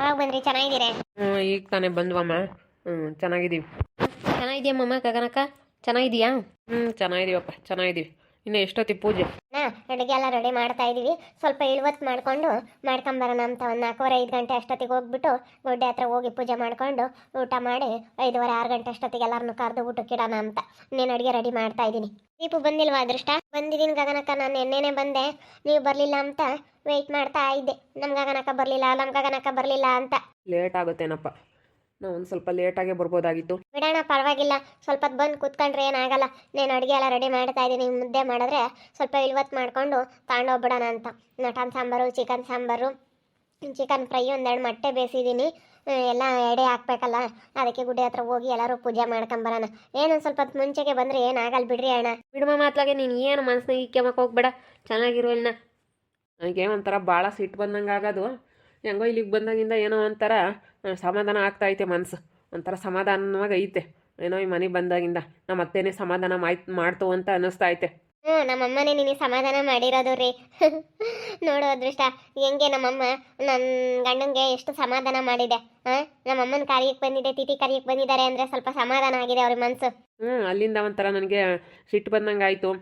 ಯಾವಾಗ ಬಂದ್ರಿ? ಚೆನ್ನಾಗಿದ್ದೀರಾ? ಈಗ ತಾನೇ ಬಂದ್ವಮ್ಮ. ಚೆನ್ನಾಗಿದ್ದೀವಿ. ಚೆನ್ನಾಗಿದ್ಯಮ್ಮಮ್ಮ ಗಗನಕ್ಕ? ಚೆನ್ನಾಗಿದೀಯಾ? ಚೆನ್ನಾಗಿದ್ದೀವಪ್ಪ, ಚೆನ್ನಾಗಿದ್ದೀವಿ. ಇನ್ನು ಎಷ್ಟೊತ್ತಿಗೆ ಪೂಜೆ? ಅಡುಗೆ ಎಲ್ಲ ರೆಡಿ ಮಾಡ್ತಾ ಇದೀವಿ. ಸ್ವಲ್ಪ ಇಳುವತ್ತು ಮಾಡ್ಕೊಂಬರೋಣ ಅಂತ ಒಂದು 4:30-5 ಗಂಟೆ ಅಷ್ಟೊತ್ತಿಗೆ ಹೋಗ್ಬಿಟ್ಟು ಗುಡ್ಡೆ ಹತ್ರ ಹೋಗಿ ಪೂಜೆ ಮಾಡ್ಕೊಂಡು ಊಟ ಮಾಡಿ 5:30-6 ಗಂಟೆ ಅಷ್ಟೊತ್ತಿಗೆ ಎಲ್ಲರನ್ನು ಕರೆದು ಊಟಕ್ಕಿಡೋಣ ಅಂತ ಇನ್ನೇನು ಅಡುಗೆ ರೆಡಿ ಮಾಡ್ತಾ ಇದ್ದೀನಿ. ದೀಪು ಬಂದಿಲ್ವಾ ಅದೃಷ್ಟ? ಬಂದಿದ್ದೀನಿ ಗಗನಕ್ಕ, ನಾನು ನಿನ್ನೆನೆ ಬಂದೆ, ನೀವು ಬರಲಿಲ್ಲ ಅಂತ ವೆಯ್ಟ್ ಮಾಡ್ತಾ ಇದ್ದೆ. ನಮ್ಮ ಗಗನಕ್ಕ ಬರಲಿಲ್ಲ ಅಂತ. ಲೇಟ್ ಆಗುತ್ತೇನಪ್ಪ, ನಾವು ಒಂದು ಸ್ವಲ್ಪ ಲೇಟಾಗೇ ಬರ್ಬೋದಾಗಿತ್ತು. ಬಿಡೋಣ, ಪರವಾಗಿಲ್ಲ. ಸ್ವಲ್ಪ ಹೊತ್ತು ಬಂದು ಕೂತ್ಕೊಂಡ್ರೆ ಏನಾಗಲ್ಲ. ನಾನು ಅಡುಗೆ ಎಲ್ಲ ರೆಡಿ ಮಾಡ್ತಾ ಇದ್ದೀನಿ. ಮುದ್ದೆ ಮಾಡಿದ್ರೆ ಸ್ವಲ್ಪ ಇಳುವತ್ತು ಮಾಡಿಕೊಂಡು ತಗೊಂಡೋಗ್ಬಿಡೋಣ ಅಂತ. Mutton sambar, chicken sambar, chicken fry, 1-2 ಮೊಟ್ಟೆ ಬೇಯಿಸಿದ್ದೀನಿ. ಎಲ್ಲ ಎಡೆ ಹಾಕ್ಬೇಕಲ್ಲ, ಅದಕ್ಕೆ ಗುಡ್ಡೆ ಹತ್ರ ಹೋಗಿ ಎಲ್ಲರೂ ಪೂಜೆ ಮಾಡ್ಕೊಂಬರೋಣ. ಏನೊಂದು ಸ್ವಲ್ಪ ಹೊತ್ತು ಮುಂಚೆಗೆ ಬಂದರೆ ಏನಾಗಲ್ಲ ಬಿಡ್ರಿ ಅಣ್ಣ. ಬಿಡುವ ಮಾತ್ಲಾಗೆ ನೀನು ಏನು ಮನಸ್ಸಿನಾಗ ಇಕ್ಕೆಮಕ್ಕೆ ಹೋಗ್ಬೇಡ, ಚೆನ್ನಾಗಿರು. ಇನ್ನ ನನಗೆ ಒಂಥರ ಭಾಳ ಸಿಟ್ಟು ಬಂದಂಗೆ ಆಗೋದು. ಹೆಂಗೋ ಇಲ್ಲಿಗೆ ಬಂದಾಗಿಂದ ಏನೋ ಒಂಥರ ಸಮಾಧಾನ ಆಗ್ತಾಯಿದೆ ಮನಸ್ಸು. ಒಂಥರ ಸಮಾಧಾನವಾಗಿ ಐತೆ. ಏನೋ ಈ ಮನೆಗೆ ಬಂದಾಗಿಂದ ನಮ್ಮ ಅತ್ತೇನೆ ಸಮಾಧಾನ ಮಾಡ್ತು ಅಂತ ಅನ್ನಿಸ್ತಾ ಐತೆ. ನಮ್ಮಮ್ಮನೇ ನಿನಗೆ ಸಮಾಧಾನ ಮಾಡಿರೋದು ರೀ. ನೋಡು ಅದೃಷ್ಟ, ಹೆಂಗೆ ನಮ್ಮಮ್ಮ ನನ್ನ ಗಂಡಂಗೆ ಎಷ್ಟು ಸಮಾಧಾನ ಮಾಡಿದೆ. ನಮ್ಮಮ್ಮನ ಕಾರ್ಯಕ್ಕೆ ಬಂದಿದೆ, ತಿಥಿ ಕಾರ್ಯಕ್ಕೆ ಬಂದಿದ್ದಾರೆ ಅಂದರೆ ಸ್ವಲ್ಪ ಸಮಾಧಾನ ಆಗಿದೆ ಅವ್ರ ಮನಸ್ಸು. ಅಲ್ಲಿಂದ ಒಂಥರ ನನಗೆ ಸಿಟ್ಟು ಬಂದಂಗೆ ಆಯಿತು.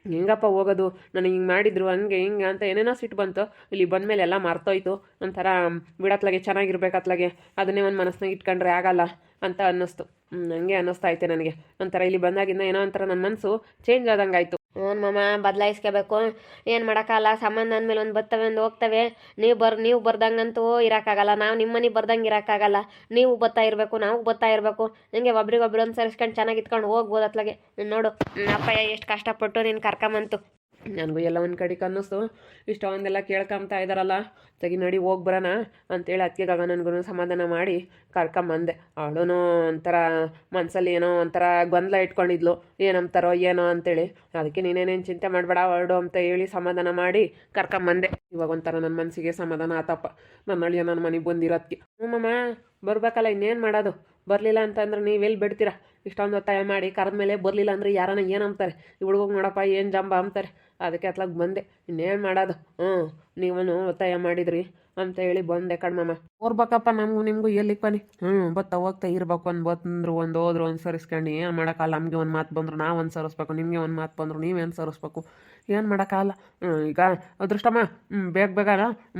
ಹೆಂಗಪ್ಪ ಹೋಗೋದು, ನನಗೆ ಹಿಂಗೆ ಮಾಡಿದ್ರು ಹಂಗೆ ಹಿಂಗೆ ಅಂತ ಏನೇನೋ ಸಿಟ್ಟು ಬಂತು. ಇಲ್ಲಿ ಬಂದಮೇಲೆ ಎಲ್ಲ ಮರ್ತೋಯ್ತು. ಒಂಥರ ಬಿಡತ್ಲಾಗೆ ಚೆನ್ನಾಗಿರ್ಬೇಕತ್ಲಾಗೆ ಅದನ್ನೇ ಒಂದು ಮನಸ್ಸಿನಾಗ ಇಟ್ಕೊಂಡ್ರೆ ಆಗಲ್ಲ ಅಂತ ಅನ್ನಿಸ್ತು. ಹಂಗೆ ಅನ್ನಿಸ್ತಾ ಐತೆ ನನಗೆ. ಒಂಥರ ಇಲ್ಲಿ ಬಂದಾಗಿಂದ ಏನೋ ಒಂಥರ ನನ್ನ ಮನಸ್ಸು ಚೇಂಜ್ ಆದಂಗೆ ಆಯಿತು. ಮಮ್ಮ ಬದಲಾಯಿಸ್ಕೋಬೇಕು, ಏನು ಮಾಡೋಕ್ಕಲ್ಲ. ಸಂಬಂಧ ಅಂದಮೇಲೆ ಒಂದು ಬರ್ತವೆ, ಒಂದು ಹೋಗ್ತವೆ. ನೀವು ಬರ್ದಂಗಂತೂ ಇರೋಕ್ಕಾಗಲ್ಲ, ನಾವು ನಿಮ್ಮ ಮನೆಗೆ ಬರ್ದಂಗೆ ಇರೋಕ್ಕಾಗಲ್ಲ. ನೀವು ಬರ್ತಾ ಇರಬೇಕು, ನಾವು ಬರ್ತಾ ಇರಬೇಕು. ಹಿಂಗೆ ಒಬ್ರಿಗೊಬ್ರು ಅನುಸರಿಸ್ಕೊಂಡು ಚೆನ್ನಾಗಿ ಇಟ್ಕೊಂಡು ಹೋಗ್ಬೋದು ಅತ್ಲಾಗೆ. ನೋಡು ಅಪ್ಪಯ್ಯ ಎಷ್ಟು ಕಷ್ಟಪಟ್ಟು ನೀನು ಕರ್ಕೊಂಬಂತು. ನನಗೂ ಎಲ್ಲ ಒಂದು ಕಡೆಗೆ ಅನ್ನಿಸ್ತು, ಇಷ್ಟೊಂದೆಲ್ಲ ಕೇಳ್ಕೊಂಬ್ತಾ ಇದ್ದಾರಲ್ಲ, ತೆಗಿ ನಡಿ ಹೋಗಿ ಬರೋಣ ಅಂತೇಳಿ ಅದಕ್ಕೆ ಗಗನನ್ಗೂ ಸಮಾಧಾನ ಮಾಡಿ ಕರ್ಕೊಂಬಂದೆ. ಅವಳು ಒಂಥರ ಮನಸ್ಸಲ್ಲಿ ಏನೋ ಒಂಥರ ಗೊಂದಲ ಇಟ್ಕೊಂಡಿದ್ಲು, ಏನಂತಾರೋ ಏನೋ ಅಂತೇಳಿ. ಅದಕ್ಕೆ ನೀನೇನೇನು ಚಿಂತೆ ಮಾಡಬೇಡ ಹೊರಡು ಅಂತ ಹೇಳಿ ಸಮಾಧಾನ ಮಾಡಿ ಕರ್ಕೊಂಬಂದೆ. ಇವಾಗ ಒಂಥರ ನನ್ನ ಮನಸ್ಸಿಗೆ ಸಮಾಧಾನ ಆತಪ್ಪ, ನನ್ನ ಅಳಿಯ ನನ್ನ ಮನೆಗೆ ಬಂದಿರೋದಕ್ಕೆ. ಮಮ್ಮ ಬರ್ಬೇಕಲ್ಲ, ಇನ್ನೇನು ಮಾಡೋದು. ಬರಲಿಲ್ಲ ಅಂತಂದ್ರೆ ನೀವೆಲ್ಲಿ ಬಿಡ್ತೀರಾ? ಇಷ್ಟೊಂದು ಒತ್ತಾಯ ಮಾಡಿ ಕರೆದ ಮೇಲೆ ಬರಲಿಲ್ಲ ಅಂದ್ರೆ ಯಾರನ್ನ ಏನು ಅಂತಾರೆ, ಈ ಹುಡುಗೋಗಿ ನೋಡಪ್ಪ ಏನು ಜಂಬ ಅಂತಾರೆ. ಅದಕ್ಕೆ ಅತ್ಲಾಗ ಬಂದೆ, ಇನ್ನೇನು ಮಾಡೋದು. ನೀವೂ ಒತ್ತಾಯ ಮಾಡಿದ್ರಿ ಅಂತ ಹೇಳಿ ಬಂದೆ ಕಣ್ಮಮ್ಮ. ಓರ್ಬೇಕಪ್ಪ, ನಮಗೂ ನಿಮಗೂ ಎಲ್ಲಿಗೆ ಬನ್ನಿ. ಬತ್ತಾ ಹೋಗ್ತಾ ಇರ್ಬೇಕು. ಒಂದು ಬಂದ್ರು ಒಂದು ಹೋದ್ರು ಒಂದು ಸರಿಸ್ಕೊಂಡು ಏನು ಮಾಡೋಕ್ಕಲ್ಲ. ನಮಗೆ ಒಂದು ಮಾತು ಬಂದ್ರು ನಾವು ಒಂದು ಸರಿಸ್ಬೇಕು, ನಿಮಗೆ ಒಂದು ಮಾತು ಬಂದ್ರು ನೀವೇನು ಸರಿಸ್ಬೇಕು, ಏನು ಮಾಡೋಕ್ಕಲ್ಲ. ಈಗ ಅದೃಷ್ಟಮ್ಮ ಬೇಗ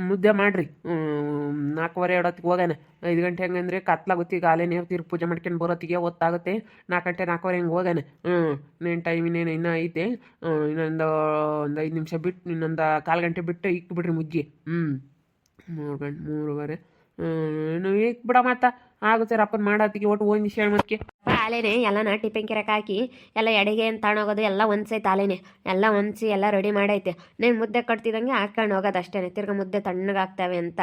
ಮುದ್ದೆ ಮಾಡಿರಿ. 4:15 ಹೊತ್ತಿಗೆ ಹೋಗಾನೆ. 5 ಗಂಟೆ ಹಂಗಂದ್ರೆ ಕತ್ಲಾಗುತ್ತೆ. ಈಗ ಅಲ್ಲೇ ನೇರ್ತೀರಿ ಪೂಜೆ ಮಾಡ್ಕೊಂಡು ಬರೋತ್ತಿಗೆ ಹೊತ್ತಾಗುತ್ತೆ. 4 ಗಂಟೆ 4:15 ಹಿಂಗೆ ಹೋಗಾನೆ. ಇನ್ನೇನು ಟೈಮ್ ಇನ್ನೂ ಐತೆ. ಇನ್ನೊಂದು 5 ನಿಮಿಷ ಬಿಟ್ಟು, ಇನ್ನೊಂದು 1/4 ಗಂಟೆ ಬಿಟ್ಟು ಇಕ್ಬಿಡ್ರಿ ಮುದ್ದೆ. 3:30 ನೀವು ಇಕ್ಬಿಡ ಮಾತಾ ಆಗುತ್ತೆ. ರಪ್ಪನ ಮಾಡೋತ್ತಿಗೆ ಒಟ್ಟು ಒಂದು ವಿಷಯ ಮತ್ತೆ ಆಲೇನೆ ಎಲ್ಲ ಟಿಫಿನ್ ಕೆರಕ್ಕೆ ಹಾಕಿ ಎಲ್ಲ ಎಡೆಗೆ ಅಂತ ತಗೊಂಡೋಗೋದು ಎಲ್ಲ ಒಂದ್ಸೈತೆ. ಆಲೇನೆ ಎಲ್ಲ ಒಂದ್ಸಿ ಎಲ್ಲ ರೆಡಿ ಮಾಡೈತೆ. ನೀನು ಮುದ್ದೆ ಕಟ್ತಿದ್ದಂಗೆ ಹಾಕ್ಕೊಂಡು ಹೋಗೋದು ಅಷ್ಟೇ. ತಿರ್ಗಿ ಮುದ್ದೆ ತಣ್ಣಗಾಗ್ತವೆ ಅಂತ.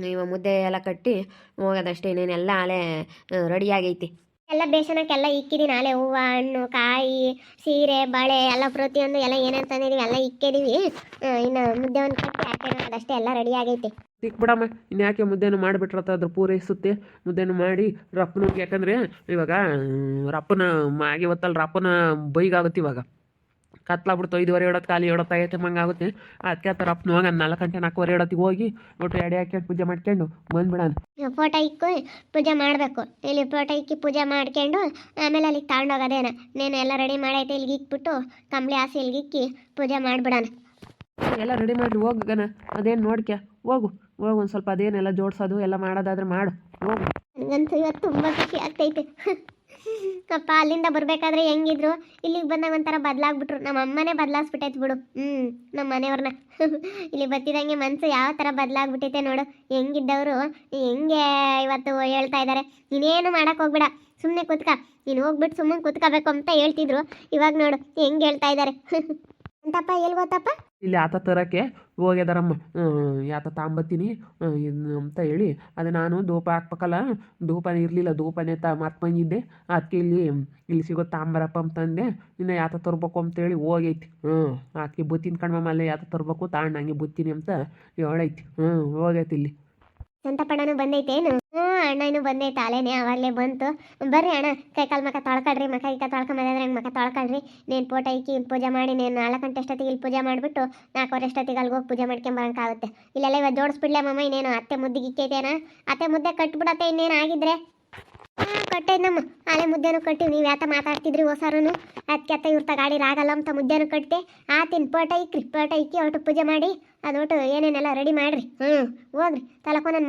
ನೀವು ಮುದ್ದೆ ಎಲ್ಲ ಕಟ್ಟಿ ಹೋಗೋದಷ್ಟೇ. ಇನ್ನೇನೆಲ್ಲ ಆಲೇ ರೆಡಿ ಆಗೈತಿ. ಎಲ್ಲ ಬೇಸನಕ್ಕೆಲ್ಲ ಇಕ್ಕಿದ್ದೀನಿ. ನಾಳೆ ಹೂವು, ಹಣ್ಣು, ಕಾಯಿ, ಸೀರೆ, ಬಳೆ ಎಲ್ಲ ಪ್ರತಿಯೊಂದು ಎಲ್ಲ ಏನೇನು ತಂದಿದ್ದೀವಿ ಎಲ್ಲ ಇಕ್ಕಿದ್ದೀವಿ. ಇನ್ನು ಮುದ್ದೆ ಒಂದು ಕಟ್ಟಿ ಹಾಕೋಣ ಅಷ್ಟೇ. ಎಲ್ಲ ರೆಡಿ ಆಗೈತೆ. ಬಿಡಮ್ಮ, ಇನ್ಯಾಕೆ ಮುದ್ದೆನೂ ಮಾಡಿಬಿಟ್ರತ್ತ ಅದ್ರ ಪೂರೈಸುತ್ತೆ. ಮುದ್ದೆನೂ ಮಾಡಿ ರಪ್ಪನ, ಯಾಕಂದರೆ ಇವಾಗ ರಪ್ಪನ ಆಗಿವತ್ತಲ್ಲ, ರಪ್ಪನ ಬೈಗಾಗುತ್ತೆ. ಇವಾಗ ಕತ್ಲಾಗ್ಬಿಡ್ತು. 5:15 ಖಾಲಿ 7 ಆಗೈತೆ ಮಂಗಾಗುತ್ತೆ. ಅದಕ್ಕೆ ಆ ರಪ್ಪನ ಹೋಗೋಣ 4 ಗಂಟೆ 4:15 ಹೋಗಿ ಒಟ್ಟು ಎಡೆ ಹಾಕ್ಕೊಂಡು ಪೂಜೆ ಮಾಡ್ಕೊಂಡು ಬಂದ್ಬಿಡೋಣ. ಫೋಟೋ ಇಕ್ಕು ಪೂಜೆ ಮಾಡಬೇಕು. ಇಲ್ಲಿ ಫೋಟೋ ಇಕ್ಕಿ ಪೂಜೆ ಮಾಡ್ಕೊಂಡು ಆಮೇಲೆ ಅಲ್ಲಿಗೆ ತಗೊಂಡೋಗೋದೇನ. ನೀನು ಎಲ್ಲ ರೆಡಿ ಮಾಡೈತೆ. ಇಲ್ಲಿಗೆ ಇಕ್ಬಿಟ್ಟು ಕಂಬಳಿ ಹಾಸಿ ಇಲ್ಲಿಗೆ ಇಕ್ಕಿ ಪೂಜೆ ಮಾಡಿಬಿಡೋಣ. ಎಲ್ಲ ರೆಡಿ ಮಾಡಿ ಹೋಗಣ. ಅದೇನು ನೋಡ್ಕ್ಯಾ ಹೋಗು ಒಂದು ಸ್ವಲ್ಪ ಅದೇನೆಲ್ಲ ಜೋಡಿಸೋದು ಎಲ್ಲ ಮಾಡೋದಾದ್ರೆ ಮಾಡು ಹೋಗು. ನನಗಂತೂ ಇವತ್ತು ತುಂಬ ಖುಷಿ ಆಗ್ತೈತೆ. ಅಪ್ಪ ಅಲ್ಲಿಂದ ಬರಬೇಕಾದ್ರೆ ಹೆಂಗಿದ್ರು, ಇಲ್ಲಿಗೆ ಬಂದಾಗ ಒಂಥರ ಬದಲಾಗ್ಬಿಟ್ರು. ನಮ್ಮ ಅಮ್ಮನೇ ಬದಲಾಯಿಸ್ಬಿಟ್ಟೈತೆ ಬಿಡು. ನಮ್ಮ ಮನೆಯವ್ರನ್ನ ಇಲ್ಲಿ ಬರ್ತಿದ್ದಂಗೆ ಮನಸ್ಸು ಯಾವ ಥರ ಬದಲಾಗ್ಬಿಟ್ಟೈತೆ ನೋಡು. ಹೆಂಗಿದ್ದವರು ಹೆಂಗೆ ಇವತ್ತು ಹೇಳ್ತಾ ಇದ್ದಾರೆ, ನೀನೇನು ಮಾಡೋಕ್ಕೆ ಹೋಗ್ಬೇಡ, ಸುಮ್ಮನೆ ಕೂತ್ಕ, ನೀನು ಹೋಗ್ಬಿಟ್ಟು ಸುಮ್ಮನೆ ಕೂತ್ಕೋಬೇಕು ಅಂತ ಹೇಳ್ತಿದ್ರು. ಇವಾಗ ನೋಡು ಹೆಂಗೆ ಹೇಳ್ತಾ ಇದ್ದಾರೆ. ಅಂತಪ್ಪ ಎಲ್ಲಿ ಗೊತ್ತಪ್ಪ, ಇಲ್ಲಿ ಆತ ತರೋಕ್ಕೆ ಹೋಗ್ಯದಾರಮ್ಮ. ಯಾತ ತಾಂಬತ್ತೀನಿ ಅಂತ ಹೇಳಿ ಅದು ನಾನು ಧೂಪ ಹಾಕ್ಬೇಕಲ್ಲ, ಧೂಪನೇ ಇರಲಿಲ್ಲ, ಧೂಪನೇ ಮರ್ತು ಬಂದಿದ್ದೆ. ಅದಕ್ಕೆ ಇಲ್ಲಿ ಸಿಗೋ ತಾಂಬರಪ್ಪ ಅಂತಂದೆ. ಇನ್ನು ಯಾತ ತರ್ಬೇಕು ಅಂತೇಳಿ ಹೋಗೈತಿ. ಅದಕ್ಕೆ ಬುತ್ತಿನ ಕಣ್ಮಮ್ಮ ಅಲ್ಲೇ ಯಾತ ತರಬೇಕು ತಾಂಡು ಹಂಗೆ ಬುತ್ತೀನಿ ಅಂತ ಹೇಳೈತಿ. ಹೋಗೈತಿ ಇಲ್ಲಿ. ಸಂತಪಣ್ಣನು ಬಂದೈತೇನು? ಹ್ಞೂ ಅಣ್ಣ ಇನ್ನು ಬಂದೈತೆ ಅಲೇನೆ ಆವಾಗಲೇ ಬಂತು. ಬರ್ರಿ ಅಣ್ಣ ಕೈ ಕಾಲು ಮಕ ತೊಳ್ಕೊಳ್ರಿ, ಮಕ ಈಗ ತೊಳ್ಕೊಂಬಂದ್ರೆ ಮಕ ತೊಳ್ಕೊಳ್ರಿ. ನೀನು ಫೋಟೋ ಇಕ್ಕಿ ಇಲ್ಲಿ ಪೂಜೆ ಮಾಡಿ ನೀನು 4 ಗಂಟೆ ಅಷ್ಟೊತ್ತಿಗೆ ಇಲ್ಲಿ ಪೂಜೆ ಮಾಡಿಬಿಟ್ಟು 4 ಅಷ್ಟೊತ್ತಿಗೆ ಅಲ್ಲಿಗೆ ಹೋಗಿ ಪೂಜೆ ಮಾಡ್ಕೊಂಬರೋಕ್ಕಾಗುತ್ತೆ. ಇಲ್ಲೆಲ್ಲ ಇವತ್ತು ಜೋಡಿಸ್ಬಿಡ್ಲೆ ಮಮ್ಮ, ಇನ್ನೇನು ಅತ್ತೆ ಮುದ್ದಿಗೆ ಇಕ್ಕೈತೇನ? ಅತ್ತೆ ಮುದ್ದೆ ಕಟ್ಬಿಡತ್ತೆ ಇನ್ನೇನು ಆಗಿದ್ರೆ. ಕಟ್ಟೈನಮ್ಮ ಅಲ್ಲೇ ಮುದ್ದೆನೂ ಕಟ್ಟಿ. ನೀವು ಯಾತ ಮಾತಾಡ್ತಿದ್ರಿ ಹೊಸಾರನು? ಅದಕ್ಕೆ ಅತ್ತ ಇವ್ರ ಗಾಡಿ ಆಗಲ್ಲ ಅಂತ ಮುದ್ದೆನೂ ಕಟ್ತೆ. ಆತಿನ ಪೋಟ ಇಕ್ರಿ, ಪೋಟ ಇಕ್ಕಿ ಒಟ್ಟು ಪೂಜೆ ಮಾಡಿ ಅದು ಒಟ್ಟು ಏನೇನೆಲ್ಲ ರೆಡಿ ಮಾಡಿರಿ. ಹೋಗ್ರಿ ತಲಕೋನನ್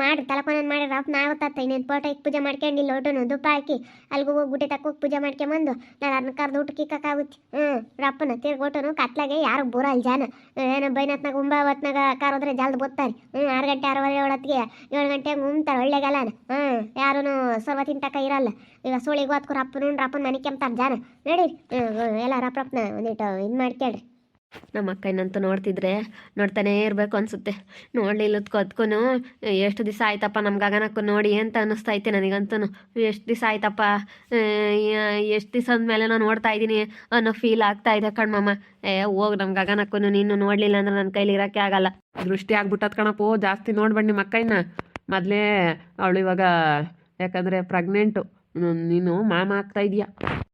ಮಾಡಿ ರಾಪ್ ನಾವು ತತ್ತ ಇನ್ನೇನು ಪೋಟ ಇಕ್ಕಿ ಪೂಜೆ ಮಾಡ್ಕೊಂಡು ಇಲ್ಲಿ ಒಟ್ಟು ದುಪ್ಪ ಹಾಕಿ ಅಲ್ಲಿಗೆ ಹೋಗಿ ಗುಟ್ಟೆ ತಕ್ಕೋಗಿ ಪೂಜೆ ಮಾಡ್ಕೊಂಬಂದು ನಾನು ಅದನ್ನ ಕರ್ದು ಊಟಕ್ಕೆ ಇಕ್ಕಾಗುತ್ತೆ. ರಪ್ಪನ ತಿರ್ಗೊಟ್ಟನು ಕತ್ಲಾಗೆ ಯಾರು ಬೂರಲ್ಲ ಜನ. ಏನೋ ಬೈನತ್ನಾಗ ಹೊತ್ನಾಗ ಕರೋದ್ರೆ ಜಲ್ದು ಬೋತ್ತಾರೆ. 6 ಗಂಟೆ 6:15 ಹೊತ್ತಿಗೆ 7 ಗಂಟೆಗೆ ಉಮ್ತಾರೆ ಒಳ್ಳೆಗಲ್ಲ. ಯಾರೂ ಸರ್ವ ತಿಂತಕ ಇರಲ್ಲ. ಈಗ ಸೋಳಿಗೆ ಹೊತ್ಕೊ ರಪ್ಪನ ಮನೆ ಕೆಮ್ತಾರೆ ಜನ. ನಡೀರಿ ಎಲ್ಲ ರಪ್ಪನ ಒಂದಿಟ್ಟು ಇದು ಮಾಡ್ಕೊಳ್ರಿ. ನಮ್ಮ ಅಕ್ಕನಂತೂ ನೋಡ್ತಿದ್ರೆ ನೋಡ್ತಾನೇ ಇರಬೇಕು ಅನಿಸುತ್ತೆ. ನೋಡಲಿಲ್ಲದ್ಕೊ ಅದಕ್ಕೂ ಎಷ್ಟು ದಿವಸ ಆಯ್ತಪ್ಪ ನಮ್ಮ ಗಗನಕ್ಕೂ ನೋಡಿ ಅಂತ ಅನ್ನಿಸ್ತೈತೆ ನನಗಂತೂ. ಎಷ್ಟು ದಿವಸ ಆಯ್ತಪ್ಪ, ಎಷ್ಟು ದಿವಸದ ಮೇಲೆ ನಾನು ನೋಡ್ತಾ ಇದ್ದೀನಿ ಅನ್ನೋ ಫೀಲ್ ಆಗ್ತಾ ಇದೆ ಕಣ್ಮಮ್ಮ. ಹೋಗಿ ನಮ್ಮ ಗಗನಕ್ಕೂ ನೀನು ನೋಡಲಿಲ್ಲ ಅಂದ್ರೆ ನನ್ನ ಕೈಲಿ ಇರೋಕ್ಕೆ ಆಗಲ್ಲ. ದೃಷ್ಟಿ ಆಗ್ಬಿಟ್ಟದ ಕಣಪ್ಪು, ಜಾಸ್ತಿ ನೋಡ್ಬೇಡಿ ನಿಮ್ಮ ಅಕ್ಕಯ್ಯನ. ಮೊದಲೇ ಅವಳು ಇವಾಗ ಯಾಕಂದರೆ ಪ್ರೆಗ್ನೆಂಟು, ನೀನು ಮಾಮ ಆಗ್ತಾ ಇದೀಯಾ.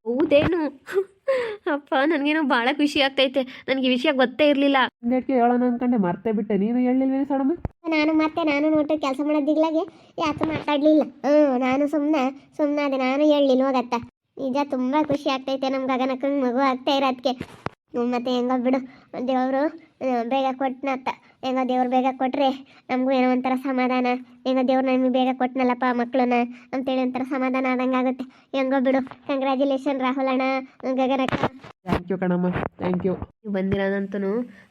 ಹೌದೇನು? ಅಪ್ಪ ನನಗೇನೋ ಭಾಳ ಖುಷಿ ಆಗ್ತೈತೆ. ನನಗೆ ಈ ವಿಷಯ ಗೊತ್ತೇ ಇರಲಿಲ್ಲ. ಒಂದೇಟ್ಗೆ ಹೇಳೋಣ ಅಂದ್ಕೊಂಡೆ ಮರ್ತೇ ಬಿಟ್ಟೆ. ನೀನು ಹೇಳಿಲ್ವೇನು ಸಡಮ್ಮ? ನಾನು ನೋಟು ಕೆಲಸ ಮಾಡೋದಿಗ್ಲಾಗೆ ಯಾಕೆ ಮಾತಾಡಲಿಲ್ಲ. ನಾನು ಸುಮ್ಮನೆ ಅದೇ ನಾನು ಹೇಳಲಿಲ್ಲ ಹೋಗತ್ತ. ನಿಜ ತುಂಬ ಖುಷಿ ಆಗ್ತೈತೆ ನಮ್ಮ ಗಗನಕ್ಕಂಗೆ ಮಗು ಆಗ್ತಾ ಇರೋದಕ್ಕೆ. ಮತ್ತೆ ಹೆಂಗೋ ಬಿಡು, ದೇವರು ಬೇಗ ಕೊಟ್ಟನತ್ತ. ಹೆಂಗೋ ದೇವ್ರು ಬೇಗ ಕೊಟ್ಟರೆ ನಮಗೂ ಏನೋ ಒಂಥರ ಸಮಾಧಾನ. ಹೆಂಗೋ ದೇವ್ರು ನಮಗೆ ಬೇಗ ಕೊಟ್ಟನಲ್ಲಪ್ಪ ಮಕ್ಕಳನ್ನ ಅಂತೇಳಿ ಒಂಥರ ಸಮಾಧಾನ ಆದಂಗೆ ಆಗುತ್ತೆ. ಹೆಂಗೋ ಬಿಡು. ಕಂಗ್ರ್ಯಾಚುಲೇಷನ್ ರಾಹುಲ್ ಅಣ್ಣ, ಗಗನಕ್ಕ. ಥ್ಯಾಂಕ್ ಯು ಕಣಮ್ಮ, ಥ್ಯಾಂಕ್ ಯು. ಬಂದಿರೋದಂತೂ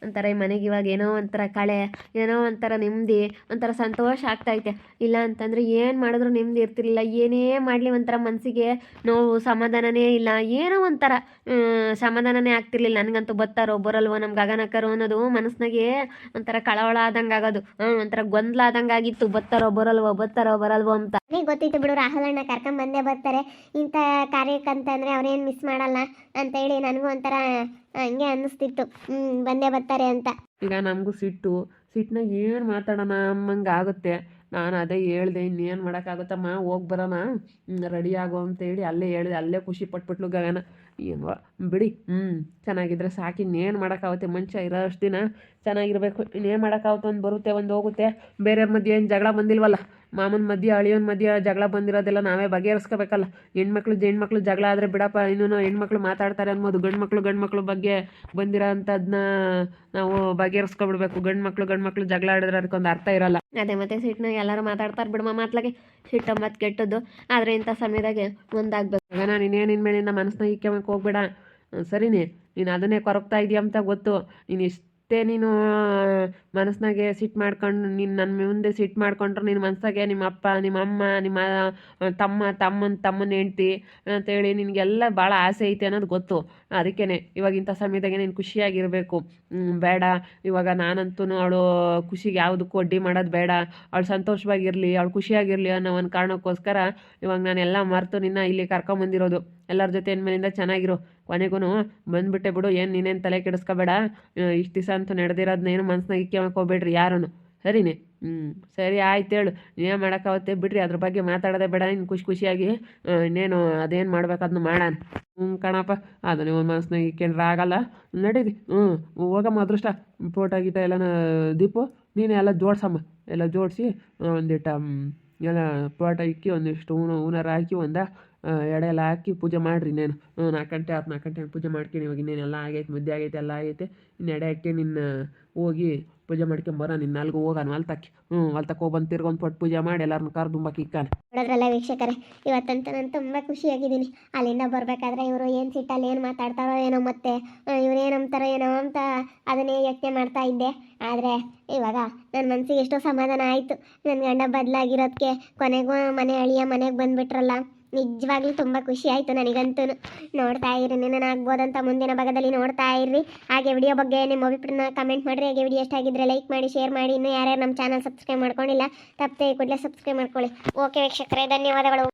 ಒಂಥರ ಈ ಮನೆಗೆ ಇವಾಗ ಏನೋ ಒಂಥರ ಕಳೆ, ಏನೋ ಒಂಥರ ನೆಮ್ಮದಿ, ಒಂಥರ ಸಂತೋಷ ಆಗ್ತೈತೆ. ಇಲ್ಲ ಅಂತಂದರೆ ಏನು ಮಾಡಿದ್ರು ನೆಮ್ಮದಿ ಇರ್ತಿರ್ಲಿಲ್ಲ. ಏನೇ ಮಾಡಲಿ ಒಂಥರ ಮನಸ್ಸಿಗೆ ನೋವು, ಸಮಾಧಾನನೇ ಇಲ್ಲ. ಏನೋ ಒಂಥರ ಸಮಾಧಾನನೇ ಆಗ್ತಿರ್ಲಿಲ್ಲ ನನಗಂತೂ. ಬತ್ತಾರೋ ಬರಲ್ವೋ ನಮ್ಮ ಗಗನಕ್ಕರು ಅನ್ನೋದು ಮನಸ್ಸಿನಾಗೆ ಒಂಥರ ಕಳವಳ ಆದಂಗೆ ಆಗೋದು. ಒಂಥರ ಗೊಂದಲ ಆದಂಗೆ ಆಗಿತ್ತು. ಬತ್ತಾರೋ ಬರಲ್ವೋ ಅಂತ. ನನಗೆ ಗೊತ್ತಿತ್ತು ಬಿಡು, ರಾಹುಲ್ ಅಣ್ಣ ಕರ್ಕೊಂಬಂದೇ ಬರ್ತಾರೆ ಇಂಥ ಕಾರ್ಯಕ್ಕಂತಂದರೆ ಅವ್ರೇನು ಮಿಸ್ ಮಾಡಲ್ಲ ಅಂತ ಹೇಳಿ ನನಗೂ ಒಂಥರ ಹಂಗೆ ಅನ್ನಿಸ್ತಿತ್ತು. ಬಂದೇ ಬರ್ತಾರೆ ಅಂತ. ಈಗ ನಮಗೂ ಸಿಟ್ಟಿನಾಗ ಏನು ಮಾತಾಡೋಣ ಅಮ್ಮಂಗೆ ಆಗುತ್ತೆ. ನಾನು ಅದೇ ಹೇಳ್ದೆ, ಇನ್ನೇನು ಮಾಡೋಕ್ಕಾಗುತ್ತಮ್ಮ, ಹೋಗಿ ಬರೋಣ ರೆಡಿ ಆಗೋ ಅಂತೇಳಿ ಅಲ್ಲೇ ಹೇಳಿದೆ. ಅಲ್ಲೇ ಖುಷಿ ಪಟ್ಬಿಟ್ಲು ಗಗನ. ಏನೋ ಬಿಡಿ, ಚೆನ್ನಾಗಿದ್ರೆ ಸಾಕು. ಇನ್ನೇನು ಮಾಡೋಕ್ಕಾಗುತ್ತೆ, ಮನುಷ್ಯ ಇರೋ ಅಷ್ಟು ದಿನ ಚೆನ್ನಾಗಿರ್ಬೇಕು. ಇನ್ನೇನು ಮಾಡೋಕ್ಕಾಗುತ್ತೆ, ಒಂದು ಬರುತ್ತೆ ಒಂದು ಹೋಗುತ್ತೆ. ಬೇರೆಯವ್ರ ಮಧ್ಯೆ ಏನು ಜಗಳ ಬಂದಿಲ್ವಲ್ಲ. ಮಾಮನ ಮಧ್ಯೆ ಅಳಿಯೋನ ಮಧ್ಯೆ ಜಗಳ ಬಂದಿರೋದೆಲ್ಲ ನಾವೇ ಬಗೆಹರಿಸ್ಕೋಬೇಕಲ್ಲ. ಹೆಣ್ಮಕ್ಳು ಜಗಳ ಆದರೆ ಬಿಡಪ್ಪ, ಇನ್ನೂ ಹೆಣ್ಮಕ್ಳು ಮಾತಾಡ್ತಾರೆ ಅನ್ಬೋದು. ಗಂಡು ಮಕ್ಳು ಬಗ್ಗೆ ಬಂದಿರೋ ಅಂಥದ್ದನ್ನ ನಾವು ಬಗೆಹರಿಸ್ಕೊಬಿಡ್ಬೇಕು. ಗಂಡು ಮಕ್ಳು ಜಗಳ ಆಡಿದ್ರೆ ಅದಕ್ಕೊಂದು ಅರ್ಥ ಇರಲ್ಲ. ಅದೇ ಮತ್ತೆ ಸಿಟ್ಟಿನಾಗ ಎಲ್ಲರೂ ಮಾತಾಡ್ತಾರೆ ಬಿಡಮ್ಮ. ಮಾತ್ಲಾಗೆ ಸಿಟ್ಟು ಮತ್ತು ಕೆಟ್ಟದ್ದು. ಆದರೆ ಇಂಥ ಸಮಯದಾಗೆ ಒಂದಾಗಬೇಕು. ಗಗನ, ನೀನೇನು ಇನ್ಮೇಲಿಂದ ಮನಸ್ಸನ್ನ ಇಕ್ಕಕ್ಕೆ ಹೋಗ್ಬೇಡ, ಸರಿನೇ? ನೀನು ಅದನ್ನೇ ಕೊರಗ್ತಾ ಇದೆಯಾ ಅಂತ ಗೊತ್ತು. ನೀನು ಮನಸ್ಸಿನಾಗೆ ಸಿಟ್ಟು ಮಾಡ್ಕೊಂಡು ನೀನು ನನ್ನ ಮುಂದೆ ಸಿಟ್ಟು ಮಾಡ್ಕೊಂಡ್ರೆ ನಿನ್ನ ಮನಸ್ಸಾಗೆ ನಿಮ್ಮ ಅಪ್ಪ, ನಿಮ್ಮ ಅಮ್ಮ, ನಿಮ್ಮ ತಮ್ಮನ ಹೆಂಡ್ತಿ ಅಂತೇಳಿ ನಿನಗೆಲ್ಲ ಭಾಳ ಆಸೆ ಐತೆ ಅನ್ನೋದು ಗೊತ್ತು. ಅದಕ್ಕೇ ಇವಾಗ ಇಂಥ ಸಮಯದಾಗೆ ನೀನು ಖುಷಿಯಾಗಿರಬೇಕು. ಬೇಡ ಇವಾಗ ನಾನಂತೂ ಅವಳು ಖುಷಿಗೆ ಯಾವುದಕ್ಕೂ ಅಡ್ಡಿ ಮಾಡೋದು ಬೇಡ. ಅವಳು ಸಂತೋಷವಾಗಿರಲಿ, ಅವಳು ಖುಷಿಯಾಗಿರಲಿ ಅನ್ನೋ ಒಂದು ಕಾರಣಕ್ಕೋಸ್ಕರ ಇವಾಗ ನಾನೆಲ್ಲ ಮರೆತು ನಿನ್ನ ಇಲ್ಲಿ ಕರ್ಕೊಂಬಂದಿರೋದು. ಎಲ್ಲರ ಜೊತೆ ಇನ್ಮೇಲಿಂದ ಚೆನ್ನಾಗಿರು. ಕೊನೆಗೂ ಬಂದುಬಿಟ್ಟೆ ಬಿಡು, ಏನು ನೀನೇನು ತಲೆ ಕೆಡಿಸ್ಕೋಬೇಡ. ಇಷ್ಟು ದಿವಸ ಅಂತೂ ನಡೆದಿರೋದನ್ನೇನು ಮನಸ್ಸಿನಾಗ ಇಕ್ಕೋಬೇಕು ಹೋಗ್ಬೇಡ್ರಿ ಯಾರೂ, ಸರಿನೇ? ಸರಿ ಆಯ್ತು ಹೇಳು, ಏನು ಮಾಡೋಕ್ಕಾಗುತ್ತೆ ಬಿಡ್ರಿ, ಅದ್ರ ಬಗ್ಗೆ ಮಾತಾಡೋದೇ ಬೇಡ. ಇನ್ನು ಖುಷಿಯಾಗಿ ಇನ್ನೇನು ಅದೇನು ಮಾಡ್ಬೇಕು ಅದನ್ನ ಮಾಡೋಣ. ಕಣಪ್ಪ, ಅದು ನೀವು ಮನಸ್ಸಿನಾಗ ಇಕ್ಕೊಂಡ್ರೆ ಆಗಲ್ಲ. ನಡೀರಿ, ಹೋಗಮ್ಮ ಅದೃಷ್ಟ. ಫೋಟೋ ಗೀಟ ಎಲ್ಲನ ದೀಪು ನೀನು ಎಲ್ಲ ಜೋಡ್ಸಮ್ಮ. ಎಲ್ಲ ಜೋಡಿಸಿ ಒಂದಿಟ್ಟು ಎಲ್ಲ ಫೋಟೋ ಇಕ್ಕಿ ಒಂದಿಷ್ಟು ಹೂನಾರ ಹಾಕಿ ಎಡೆ ಎಲ್ಲ ಹಾಕಿ ಪೂಜೆ ಮಾಡಿರಿ. ಇನ್ನೇನು 4 ಗಂಟೆ ಪೂಜೆ ಮಾಡ್ಕೊಂಡು ಇವಾಗ ಇನ್ನೇನೆಲ್ಲ ಆಗೈತೆ, ಮುದ್ದೆ ಆಗೈತೆ, ಎಲ್ಲ ಆಗೈತೆ. ಇನ್ನು ಎಡೆ ಹಾಕಿ ನಿನ್ನ ಹೋಗಿ ಪೂಜೆ ಮಾಡ್ಕೊಂಬರ. ನಿನ್ನ ಅಲ್ಲಿಗೆ ಹೋಗೋಣ ಹೊಲ್ತಕ್ಕೆ. ಹೊಲ್ತಕ್ಕೆ ಹೋಗಿ ಬಂದು ತಿರ್ಗೊಂದು ಪಟ್ಟು ಪೂಜೆ ಮಾಡಿ ಎಲ್ಲರನ್ನ ಕರೆದು ತುಂಬಕ್ಕೆ ಇಕ್ಕಾನೆ. ನೋಡೋದ್ರಲ್ಲ ವೀಕ್ಷಕರೇ, ಇವತ್ತಂತೂ ನಾನು ತುಂಬ ಖುಷಿಯಾಗಿದ್ದೀನಿ. ಅಲ್ಲಿಂದ ಬರಬೇಕಾದ್ರೆ ಇವರು ಏನು ಸಿಟ್ಟಲ್ಲಿ ಏನು ಮಾತಾಡ್ತಾರೋ ಏನೋ, ಮತ್ತೆ ಇವ್ರು ಏನಂತಾರೋ ಏನೋ ಅಂತ ಅದನ್ನೇ ಯೋಚನೆ ಮಾಡ್ತಾ ಇದ್ದೆ. ಆದರೆ ಇವಾಗ ನನ್ನ ಮನಸ್ಸಿಗೆ ಎಷ್ಟೋ ಸಮಾಧಾನ ಆಯಿತು. ನನ್ನ ಗಂಡ ಬದಲಾಗಿರೋದಕ್ಕೆ ಕೊನೆಗೂ ಮನೆಗೆ ಬಂದುಬಿಟ್ರಲ್ಲ, ನಿಜವಾಗ್ಲೂ ತುಂಬ ಖುಷಿ ಆಯಿತು ನನಗಂತೂ. ನೋಡ್ತಾ ಇರಿ, ನಿನ್ನ ಆಗ್ಬೋದಂತ ಮುಂದಿನ ಭಾಗದಲ್ಲಿ ನೋಡ್ತಾ ಇರ್ರಿ. ಹಾಗೆ ವಿಡಿಯೋ ಬಗ್ಗೆ ನಿಮ್ಮ ಅಭಿಪ್ರಾಯನ ಕಮೆಂಟ್ ಮಾಡಿರಿ. ಹಾಗೆ ವಿಡಿಯೋ ಎಷ್ಟ ಆಗಿದ್ರೆ ಲೈಕ್ ಮಾಡಿ, ಶೇರ್ ಮಾಡಿ. ಇನ್ನೂ ಯಾರ್ಯಾರು ನಮ್ಮ ಚಾನಲ್ ಸಬ್ಸ್ಕ್ರೈಬ್ ಮಾಡ್ಕೊಂಡಿಲ್ಲ ತಪ್ಪದೆ ಕೂಡಲೇ ಸಬ್ಸ್ಕ್ರೈಬ್ ಮಾಡ್ಕೊಳ್ಳಿ. ಓಕೆ ವೀಕ್ಷಕರೇ, ಧನ್ಯವಾದಗಳು.